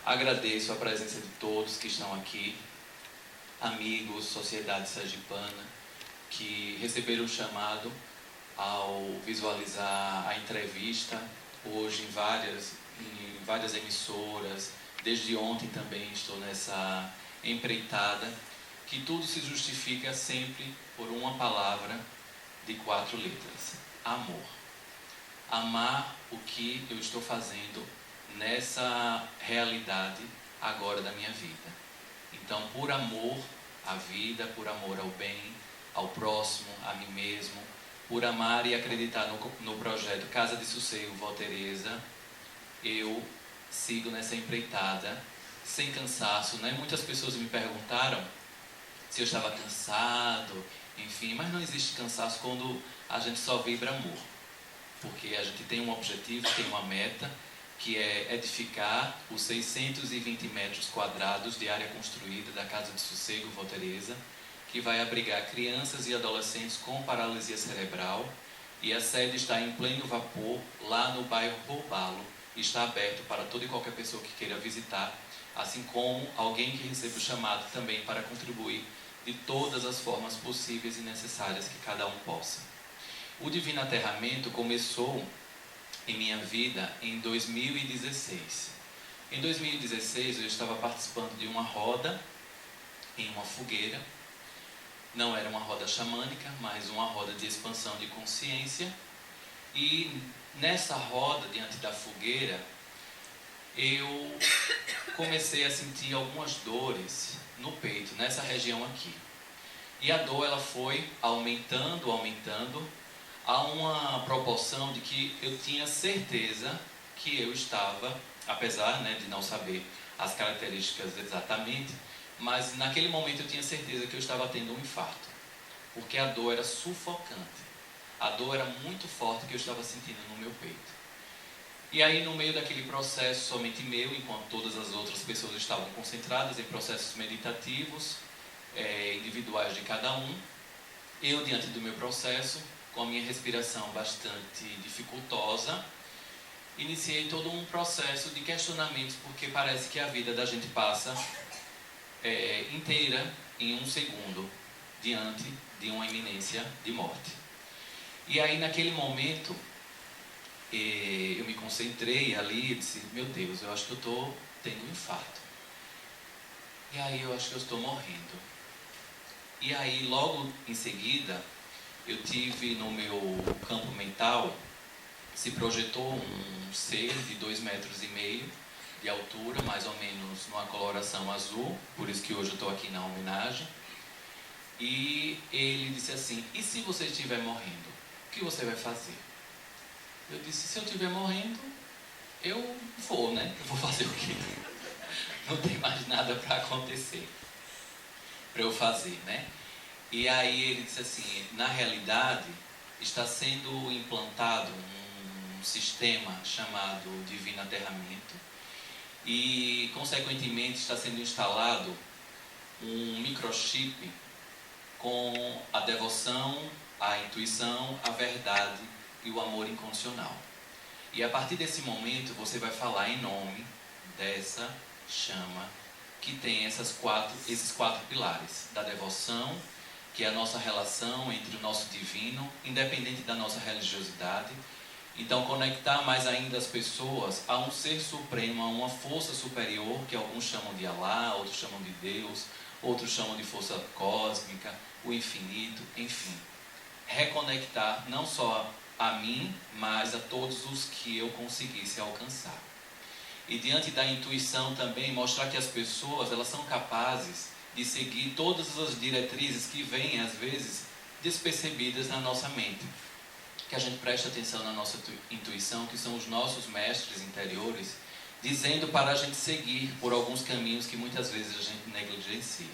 Agradeço a presença de todos que estão aqui, amigos, sociedade sergipana, que receberam o chamado ao visualizar a entrevista hoje em várias emissoras. Desde ontem também estou nessa empreitada, que tudo se justifica sempre por uma palavra de 4 letras: amor. Amar o que eu estou fazendo nessa realidade agora da minha vida. Então, por amor à vida, por amor ao bem, ao próximo, a mim mesmo, por amar e acreditar no projeto Casa de Sossego Vó Teresa, eu sigo nessa empreitada, sem cansaço, né? Muitas pessoas me perguntaram se eu estava cansado, enfim, mas não existe cansaço quando a gente só vibra amor, porque a gente tem um objetivo, tem uma meta, que é edificar os 620 metros quadrados de área construída da Casa de Sossego Vó Teresa, que vai abrigar crianças e adolescentes com paralisia cerebral, e a sede está em pleno vapor, lá no bairro Roubalo. Está aberto para toda e qualquer pessoa que queira visitar, assim como alguém que receba o chamado também para contribuir de todas as formas possíveis e necessárias que cada um possa. O Divino Aterramento começou em minha vida em 2016. Em 2016 eu estava participando de uma roda em uma fogueira. Não era uma roda xamânica, mas uma roda de expansão de consciência. E nessa roda, diante da fogueira, eu comecei a sentir algumas dores no peito, nessa região aqui. E a dor ela foi aumentando, a uma proporção de que eu tinha certeza que eu estava, apesar, de não saber as características exatamente, mas naquele momento eu tinha certeza que eu estava tendo um infarto, porque a dor era sufocante, a dor era muito forte que eu estava sentindo no meu peito. E aí, no meio daquele processo somente meu, enquanto todas as outras pessoas estavam concentradas em processos meditativos, individuais de cada um, eu, diante do meu processo, com a minha respiração bastante dificultosa, iniciei todo um processo de questionamentos, porque parece que a vida da gente passa inteira em um segundo, diante de uma iminência de morte. E aí, naquele momento, eu me concentrei ali e disse: meu Deus, eu acho que eu estou tendo um infarto. E aí eu acho que eu estou morrendo. E aí, logo em seguida, eu tive no meu campo mental, se projetou um ser de 2,5 metros de altura, mais ou menos numa coloração azul, por isso que hoje eu estou aqui na homenagem. E ele disse assim: e se você estiver morrendo, o que você vai fazer? Eu disse: se eu estiver morrendo, eu vou, né? Eu vou fazer o quê? Não tem mais nada para acontecer, para eu fazer, né? E aí ele disse assim: na realidade, está sendo implantado um sistema chamado Divino Aterramento e, consequentemente, está sendo instalado um microchip com a devoção, a intuição, a verdade e o amor incondicional. E a partir desse momento você vai falar em nome dessa chama que tem esses quatro pilares da devoção, que é a nossa relação entre o nosso divino, independente da nossa religiosidade. Então, conectar mais ainda as pessoas a um ser supremo, a uma força superior, que alguns chamam de Alá, outros chamam de Deus, outros chamam de força cósmica, o infinito, enfim. Reconectar não só a mim, mas a todos os que eu conseguisse alcançar. E diante da intuição também, mostrar que as pessoas elas são capazes de seguir todas as diretrizes que vêm, às vezes, despercebidas na nossa mente. Que a gente preste atenção na nossa intuição, que são os nossos mestres interiores, dizendo para a gente seguir por alguns caminhos que muitas vezes a gente negligencia.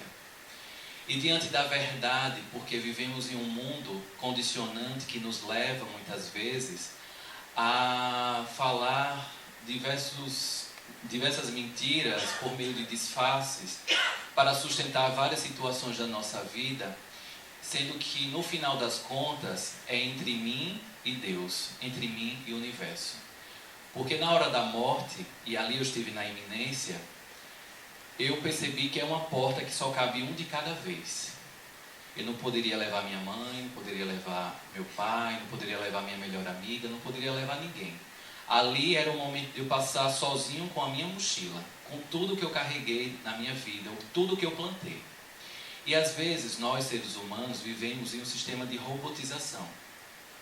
E diante da verdade, porque vivemos em um mundo condicionante que nos leva, muitas vezes, a falar diversas mentiras por meio de disfarces para sustentar várias situações da nossa vida, sendo que no final das contas é entre mim e Deus, entre mim e o universo. Porque na hora da morte, e ali eu estive na iminência, eu percebi que é uma porta que só cabe um de cada vez. Eu não poderia levar minha mãe, não poderia levar meu pai, não poderia levar minha melhor amiga, não poderia levar ninguém. Ali era o momento de eu passar sozinho com a minha mochila, com tudo que eu carreguei na minha vida, tudo que eu plantei. E às vezes nós, seres humanos, vivemos em um sistema de robotização.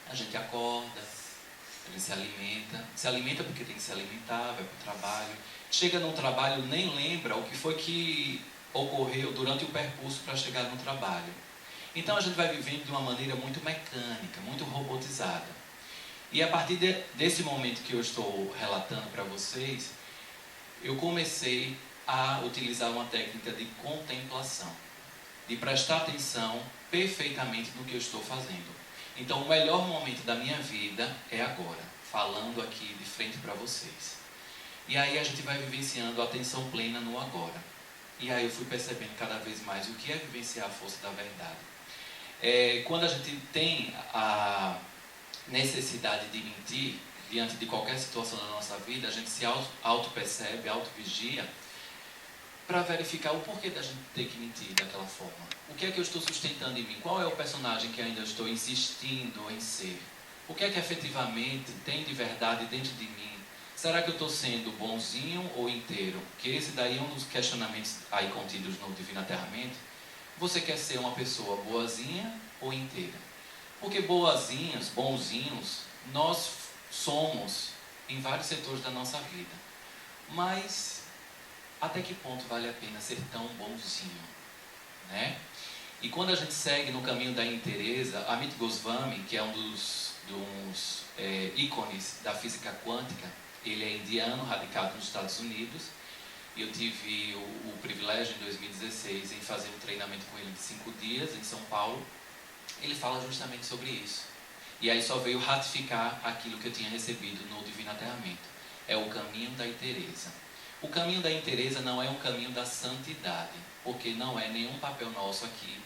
A gente acorda, a gente se alimenta porque tem que se alimentar, vai para o trabalho. Chega no trabalho, nem lembra o que foi que ocorreu durante o percurso para chegar no trabalho. Então a gente vai vivendo de uma maneira muito mecânica, muito robotizada. E a partir desse momento que eu estou relatando para vocês, eu comecei a utilizar uma técnica de contemplação, de prestar atenção perfeitamente no que eu estou fazendo. Então o melhor momento da minha vida é agora, falando aqui de frente para vocês. E aí a gente vai vivenciando a atenção plena no agora. E aí eu fui percebendo cada vez mais o que é vivenciar a força da verdade. Quando a gente tem a necessidade de mentir diante de qualquer situação da nossa vida, a gente se auto-percebe, auto-vigia para verificar o porquê da gente ter que mentir daquela forma. O que é que eu estou sustentando em mim? Qual é o personagem que ainda estou insistindo em ser? O que é que efetivamente tem de verdade dentro de mim? Será que eu estou sendo bonzinho ou inteiro? Que esse daí é um dos questionamentos aí contidos no Divino Aterramento. Você quer ser uma pessoa boazinha ou inteira? Porque boazinhos, bonzinhos, nós somos em vários setores da nossa vida. Mas até que ponto vale a pena ser tão bonzinho, né? E quando a gente segue no caminho da inteireza, Amit Goswami, que é um dos ícones da física quântica, ele é indiano, radicado nos Estados Unidos, e eu tive o privilégio em 2016 em fazer um treinamento com ele de 5 dias em São Paulo. Ele fala justamente sobre isso. E aí só veio ratificar aquilo que eu tinha recebido no Divino Aterramento. É o caminho da inteireza. O caminho da inteireza não é um caminho da santidade, porque não é nenhum papel nosso aqui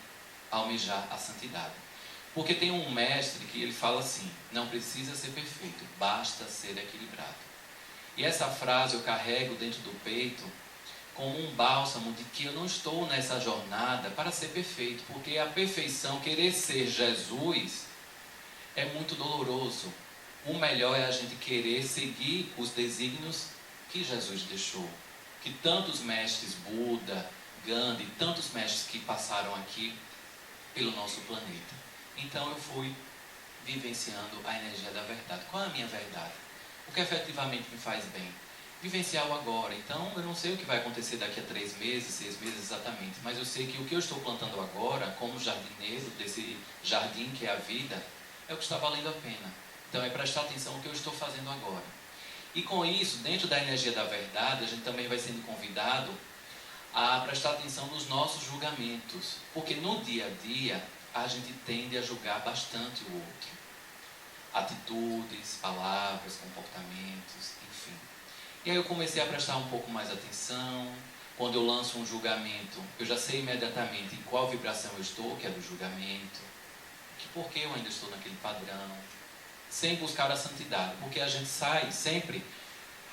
almejar a santidade. Porque tem um mestre que ele fala assim: não precisa ser perfeito, basta ser equilibrado. E essa frase eu carrego dentro do peito como um bálsamo de que eu não estou nessa jornada para ser perfeito, porque a perfeição, querer ser Jesus, é muito doloroso. O melhor é a gente querer seguir os desígnios que Jesus deixou, que tantos mestres, Buda, Gandhi, tantos mestres que passaram aqui pelo nosso planeta. Então eu fui vivenciando a energia da verdade. Qual é a minha verdade? O que efetivamente me faz bem? Vivenciar o agora. Então eu não sei o que vai acontecer daqui a 3 meses, 6 meses exatamente, mas eu sei que o que eu estou plantando agora, como jardineiro desse jardim que é a vida, é o que está valendo a pena. Então é prestar atenção no que eu estou fazendo agora. E com isso, dentro da energia da verdade, a gente também vai sendo convidado a prestar atenção nos nossos julgamentos. Porque no dia a dia, a gente tende a julgar bastante o outro. Atitudes, palavras, comportamentos, enfim. E aí eu comecei a prestar um pouco mais atenção. Quando eu lanço um julgamento, eu já sei imediatamente em qual vibração eu estou, que é do julgamento. Que por que eu ainda estou naquele padrão. Sem buscar a santidade. Porque a gente sai sempre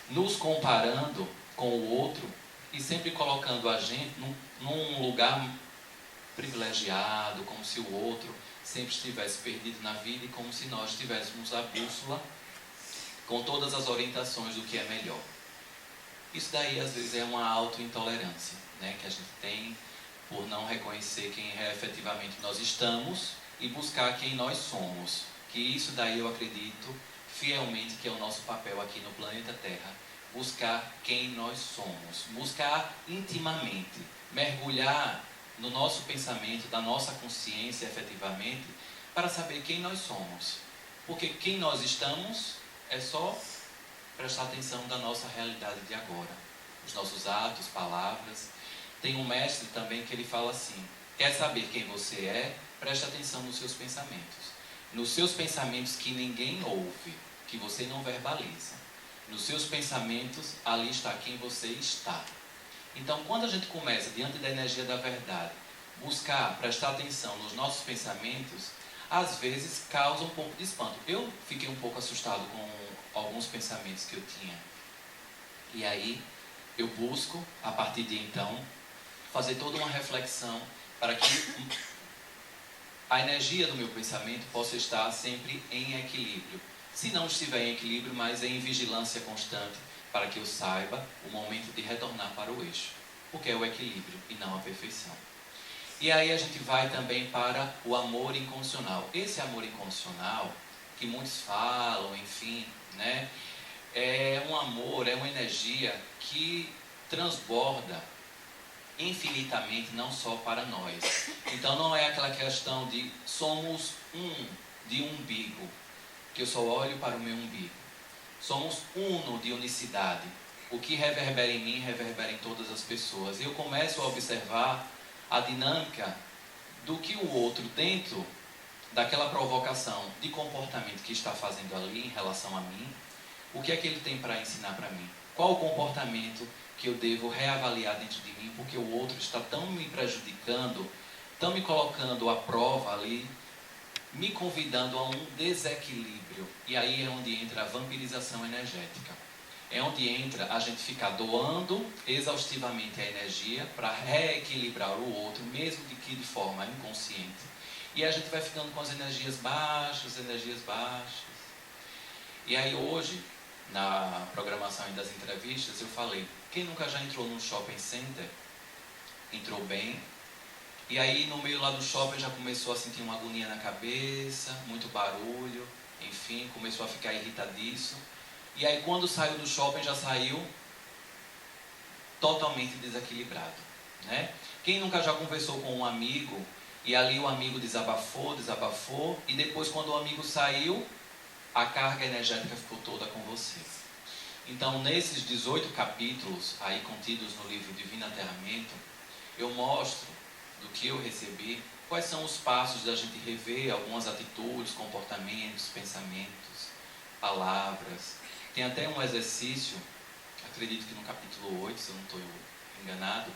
nos comparando com o outro e sempre colocando a gente num lugar privilegiado, como se o outro sempre estivesse perdido na vida e como se nós tivéssemos a bússola com todas as orientações do que é melhor. Isso daí às vezes é uma auto-intolerância, né, que a gente tem por não reconhecer quem efetivamente nós estamos e buscar quem nós somos. Que isso daí eu acredito fielmente que é o nosso papel aqui no planeta Terra. Buscar quem nós somos, buscar intimamente, mergulhar no nosso pensamento, da nossa consciência efetivamente, para saber quem nós somos. Porque quem nós estamos é só prestar atenção da nossa realidade de agora. Os nossos atos, palavras. Tem um mestre também que ele fala assim: quer saber quem você é? Preste atenção nos seus pensamentos. Nos seus pensamentos que ninguém ouve, que você não verbaliza. Nos seus pensamentos, ali está quem você está. Então, quando a gente começa, diante da energia da verdade, buscar, prestar atenção nos nossos pensamentos, às vezes causa um pouco de espanto. Eu fiquei um pouco assustado com alguns pensamentos que eu tinha. E aí, eu busco, a partir de então, fazer toda uma reflexão para que a energia do meu pensamento possa estar sempre em equilíbrio. Se não estiver em equilíbrio, mas em vigilância constante, para que eu saiba o momento de retornar para o eixo, porque é o equilíbrio e não a perfeição. E aí a gente vai também para o amor incondicional. Esse amor incondicional, que muitos falam, enfim, né? É um amor, é uma energia que transborda infinitamente, não só para nós. Então não é aquela questão de somos de umbigo, que eu só olho para o meu umbigo. Somos uno de unicidade. O que reverbera em mim, reverbera em todas as pessoas. E eu começo a observar a dinâmica do que o outro, dentro daquela provocação de comportamento que está fazendo ali em relação a mim, o que é que ele tem para ensinar para mim? Qual o comportamento que eu devo reavaliar dentro de mim, porque o outro está tão me prejudicando, tão me colocando à prova ali, me convidando a um desequilíbrio. E aí é onde entra a vampirização energética. É onde entra a gente ficar doando exaustivamente a energia para reequilibrar o outro, mesmo que de forma inconsciente. E a gente vai ficando com as energias baixas. E aí hoje, na programação das entrevistas, eu falei, quem nunca já entrou num shopping center, entrou bem, e aí no meio lá do shopping já começou a sentir uma agonia na cabeça, muito barulho, enfim, começou a ficar irritadíssimo. E aí quando saiu do shopping já saiu totalmente desequilibrado, né? Quem nunca já conversou com um amigo e ali o amigo desabafou, e depois quando o amigo saiu, a carga energética ficou toda com você. Então nesses 18 capítulos aí contidos no livro Divino Aterramento, eu mostro do que eu recebi, quais são os passos da gente rever algumas atitudes, comportamentos, pensamentos, palavras. Tem até um exercício, acredito que no capítulo 8, se eu não estou enganado,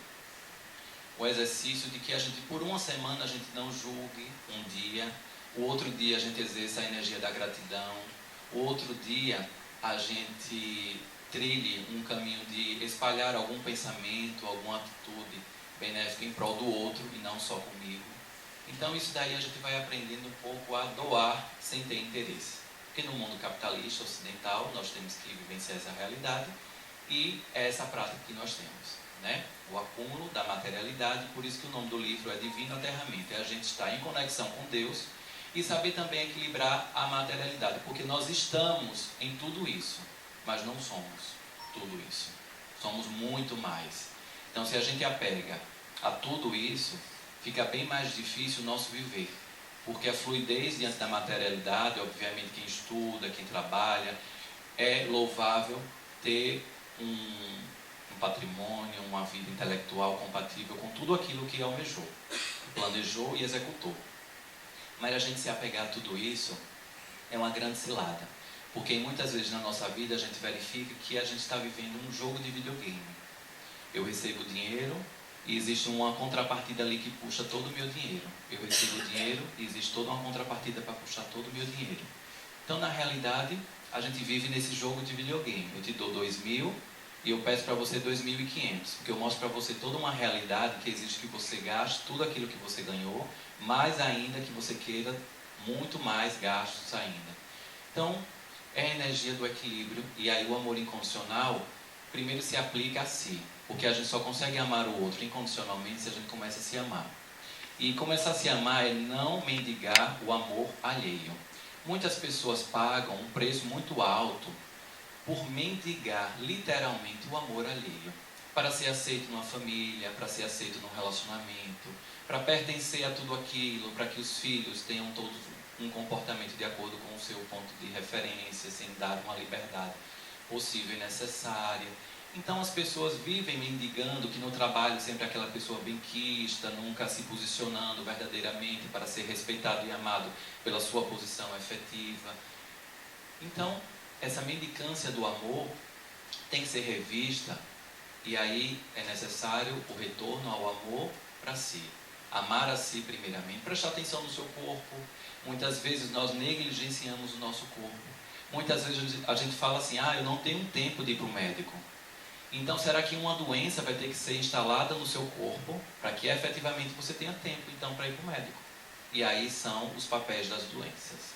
o exercício de que a gente, por uma semana, a gente não julgue um dia, o outro dia a gente exerça a energia da gratidão, o outro dia a gente trilhe um caminho de espalhar algum pensamento, alguma atitude benéfica em prol do outro e não só comigo. Então isso daí a gente vai aprendendo um pouco a doar sem ter interesse. Porque no mundo capitalista ocidental nós temos que vivenciar essa realidade e é essa prática que nós temos, né? O acúmulo da materialidade, por isso que o nome do livro é Divino Aterramento. É a gente estar em conexão com Deus e saber também equilibrar a materialidade, porque nós estamos em tudo isso, mas não somos tudo isso. Somos muito mais. Então se a gente apega a tudo isso, fica bem mais difícil o nosso viver. Porque a fluidez diante da materialidade, obviamente quem estuda, quem trabalha, é louvável ter um patrimônio, uma vida intelectual compatível com tudo aquilo que almejou, planejou e executou. Mas a gente se apegar a tudo isso é uma grande cilada. Porque muitas vezes na nossa vida a gente verifica que a gente está vivendo um jogo de videogame. Eu recebo dinheiro e existe uma contrapartida ali que puxa todo o meu dinheiro. Eu recebo dinheiro e existe toda uma contrapartida para puxar todo o meu dinheiro. Então, na realidade, a gente vive nesse jogo de videogame. Eu te dou 2.000 e eu peço para você 2.500. Porque eu mostro para você toda uma realidade que exige que você gaste tudo aquilo que você ganhou, mais ainda que você queira muito mais gastos ainda. Então, é a energia do equilíbrio. E aí o amor incondicional primeiro se aplica a si. Porque a gente só consegue amar o outro incondicionalmente se a gente começa a se amar. E começar a se amar é não mendigar o amor alheio. Muitas pessoas pagam um preço muito alto por mendigar literalmente o amor alheio. Para ser aceito numa família, para ser aceito num relacionamento, para pertencer a tudo aquilo, para que os filhos tenham todos um comportamento de acordo com o seu ponto de referência, sem dar uma liberdade possível e necessária. Então as pessoas vivem mendigando que no trabalho sempre aquela pessoa benquista, nunca se posicionando verdadeiramente para ser respeitado e amado pela sua posição efetiva. Então essa mendicância do amor tem que ser revista e aí é necessário o retorno ao amor para si. Amar a si primeiramente, prestar atenção no seu corpo. Muitas vezes nós negligenciamos o nosso corpo. Muitas vezes a gente fala assim, eu não tenho tempo de ir para o médico. Então, será que uma doença vai ter que ser instalada no seu corpo para que efetivamente você tenha tempo, então, para ir para o médico? E aí são os papéis das doenças,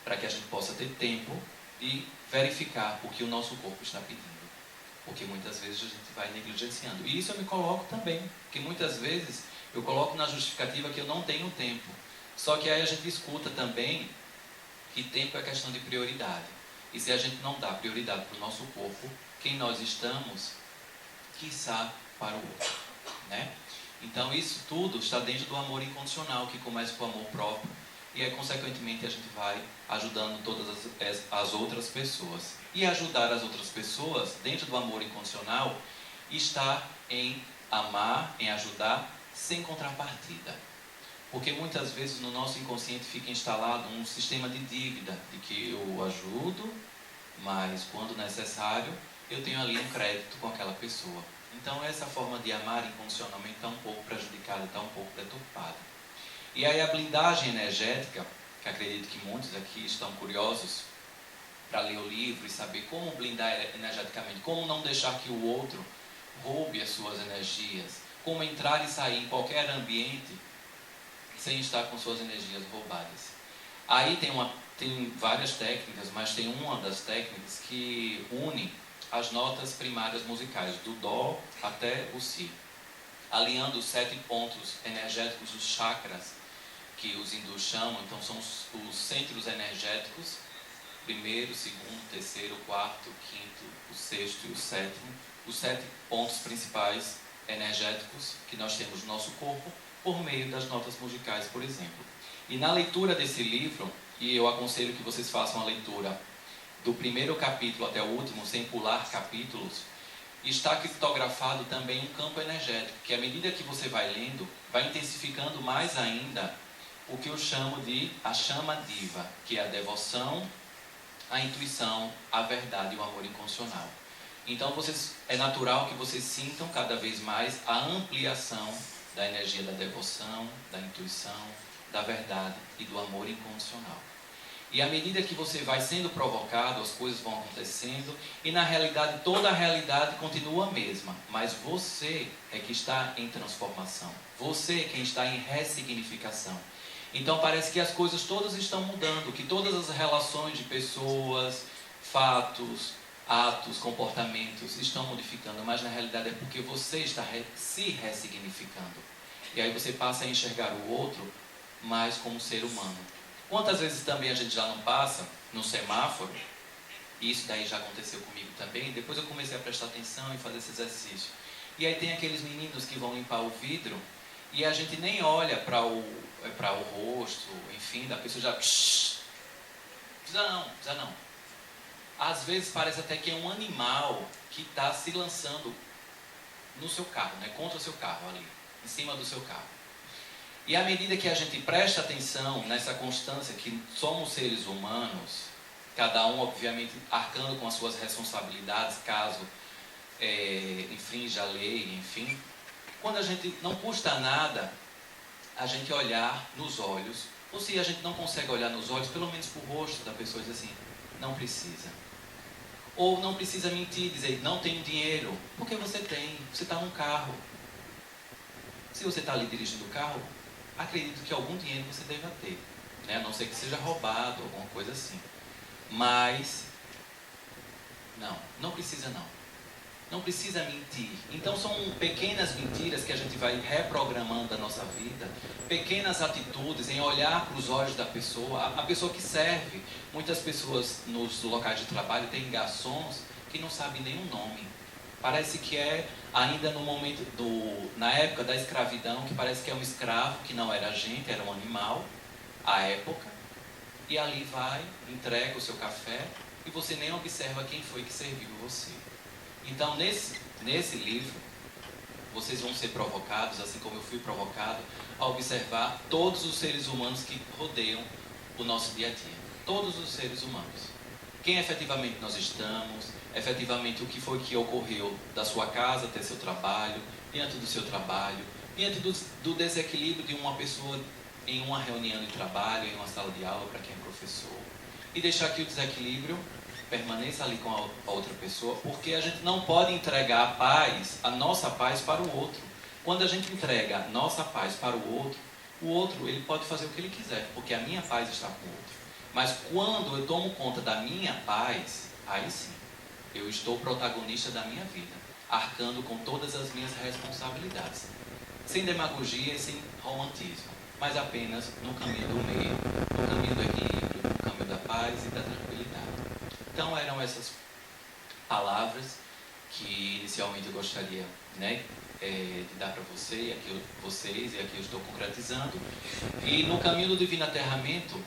para que a gente possa ter tempo de verificar o que o nosso corpo está pedindo. Porque muitas vezes a gente vai negligenciando. E isso eu me coloco também, porque muitas vezes eu coloco na justificativa que eu não tenho tempo. Só que aí a gente escuta também que tempo é questão de prioridade. E se a gente não dá prioridade para o nosso corpo, quem nós estamos, quiçá para o outro, né? Então isso tudo está dentro do amor incondicional, que começa com o amor próprio, e aí consequentemente a gente vai ajudando todas as outras pessoas. E ajudar as outras pessoas dentro do amor incondicional está em amar, em ajudar, sem contrapartida. Porque muitas vezes no nosso inconsciente fica instalado um sistema de dívida, de que eu ajudo, mas quando necessário eu tenho ali um crédito com aquela pessoa. Então essa forma de amar incondicionalmente está um pouco prejudicada, está um pouco deturpada. E aí a blindagem energética, que acredito que muitos aqui estão curiosos para ler o livro e saber como blindar energeticamente, como não deixar que o outro roube as suas energias, como entrar e sair em qualquer ambiente sem estar com suas energias roubadas. Aí tem várias técnicas, mas tem uma das técnicas que une as notas primárias musicais, do Dó até o Si, alinhando os 7 pontos energéticos, os chakras, que os hindus chamam. Então são os centros energéticos, primeiro, segundo, terceiro, quarto, quinto, o sexto e o sétimo, os 7 pontos principais energéticos que nós temos no nosso corpo, por meio das notas musicais, por exemplo. E na leitura desse livro, e eu aconselho que vocês façam a leitura do primeiro capítulo até o último, sem pular capítulos, está criptografado também um campo energético, que à medida que você vai lendo, vai intensificando mais ainda o que eu chamo de a chama diva, que é a devoção, a intuição, a verdade e o amor incondicional. Então é natural que vocês sintam cada vez mais a ampliação da energia da devoção, da intuição, da verdade e do amor incondicional. E à medida que você vai sendo provocado, as coisas vão acontecendo, e na realidade, toda a realidade continua a mesma, mas você é que está em transformação, você é quem está em ressignificação. Então parece que as coisas todas estão mudando, que todas as relações de pessoas, fatos, atos, comportamentos estão modificando, mas na realidade é porque você está se ressignificando. E aí você passa a enxergar o outro mais como ser humano. Quantas vezes também a gente já não passa no semáforo, e isso daí já aconteceu comigo também, depois eu comecei a prestar atenção e fazer esse exercício. E aí tem aqueles meninos que vão limpar o vidro, e a gente nem olha para o rosto, enfim, da pessoa já... Precisa não. Às vezes parece até que é um animal que está se lançando no seu carro, né? Contra o seu carro ali, em cima do seu carro. E à medida que a gente presta atenção nessa constância que somos seres humanos, cada um obviamente arcando com as suas responsabilidades, caso infrinja a lei, enfim, quando a gente não custa nada a gente olhar nos olhos, ou se a gente não consegue olhar nos olhos, pelo menos para o rosto da pessoa, dizer assim, não precisa. Ou não precisa mentir, dizer, não tenho dinheiro, porque você tem, você está num carro. Se você está ali dirigindo o carro, acredito que algum dinheiro você deva ter, né? A não ser que seja roubado, alguma coisa assim. Mas, não precisa não. Não precisa mentir. Então são pequenas mentiras que a gente vai reprogramando a nossa vida, pequenas atitudes em olhar para os olhos da pessoa, a pessoa que serve. Muitas pessoas nos locais de trabalho têm garçons que não sabem nem o nome. Parece que é ainda no momento na época da escravidão, que parece que é um escravo, que não era gente, era um animal, à época, e ali vai, entrega o seu café e você nem observa quem foi que serviu você. Então, nesse livro, vocês vão ser provocados, assim como eu fui provocado, a observar todos os seres humanos que rodeiam o nosso dia a dia. Todos os seres humanos. Quem efetivamente nós estamos, efetivamente o que foi que ocorreu da sua casa até seu trabalho, diante do seu trabalho, diante do desequilíbrio de uma pessoa em uma reunião de trabalho, em uma sala de aula para quem é professor. E deixar que o desequilíbrio permaneça ali com a outra pessoa, porque a gente não pode entregar a paz, a nossa paz para o outro. Quando a gente entrega a nossa paz para o outro ele pode fazer o que ele quiser, porque a minha paz está com o outro. Mas quando eu tomo conta da minha paz, aí sim, eu estou protagonista da minha vida, arcando com todas as minhas responsabilidades. Sem demagogia e sem romantismo, mas apenas no caminho do meio, no caminho do equilíbrio, no caminho da paz e da tranquilidade. Então eram essas palavras que inicialmente eu gostaria, de dar para vocês, e aqui eu estou concretizando. E no caminho do divino aterramento,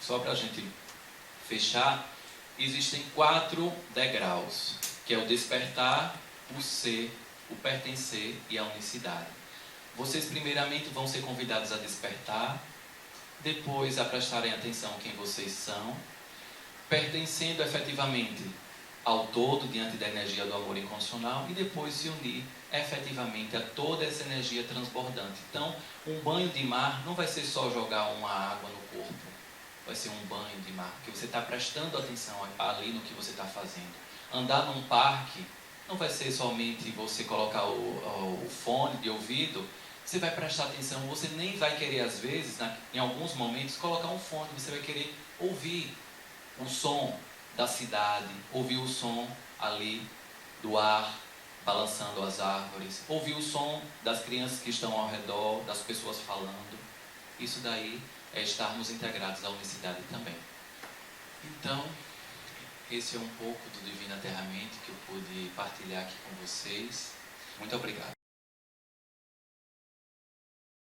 só para a gente fechar, existem 4 degraus, que é o despertar, o ser, o pertencer e a unicidade. Vocês primeiramente vão ser convidados a despertar, depois a prestarem atenção a quem vocês são, pertencendo efetivamente ao todo diante da energia do amor incondicional, e depois se unir efetivamente a toda essa energia transbordante. Então, um banho de mar não vai ser só jogar uma água no corpo, vai ser um banho de mar, porque você está prestando atenção ali no que você está fazendo. Andar num parque não vai ser somente você colocar o fone de ouvido, você vai prestar atenção, você nem vai querer às vezes, em alguns momentos, colocar um fone, você vai querer ouvir o som da cidade, ouvir o som ali do ar balançando as árvores, ouvir o som das crianças que estão ao redor, das pessoas falando. Isso daí é estarmos integrados à unicidade também. Então, esse é um pouco do divino aterramento que eu pude partilhar aqui com vocês. Muito obrigado.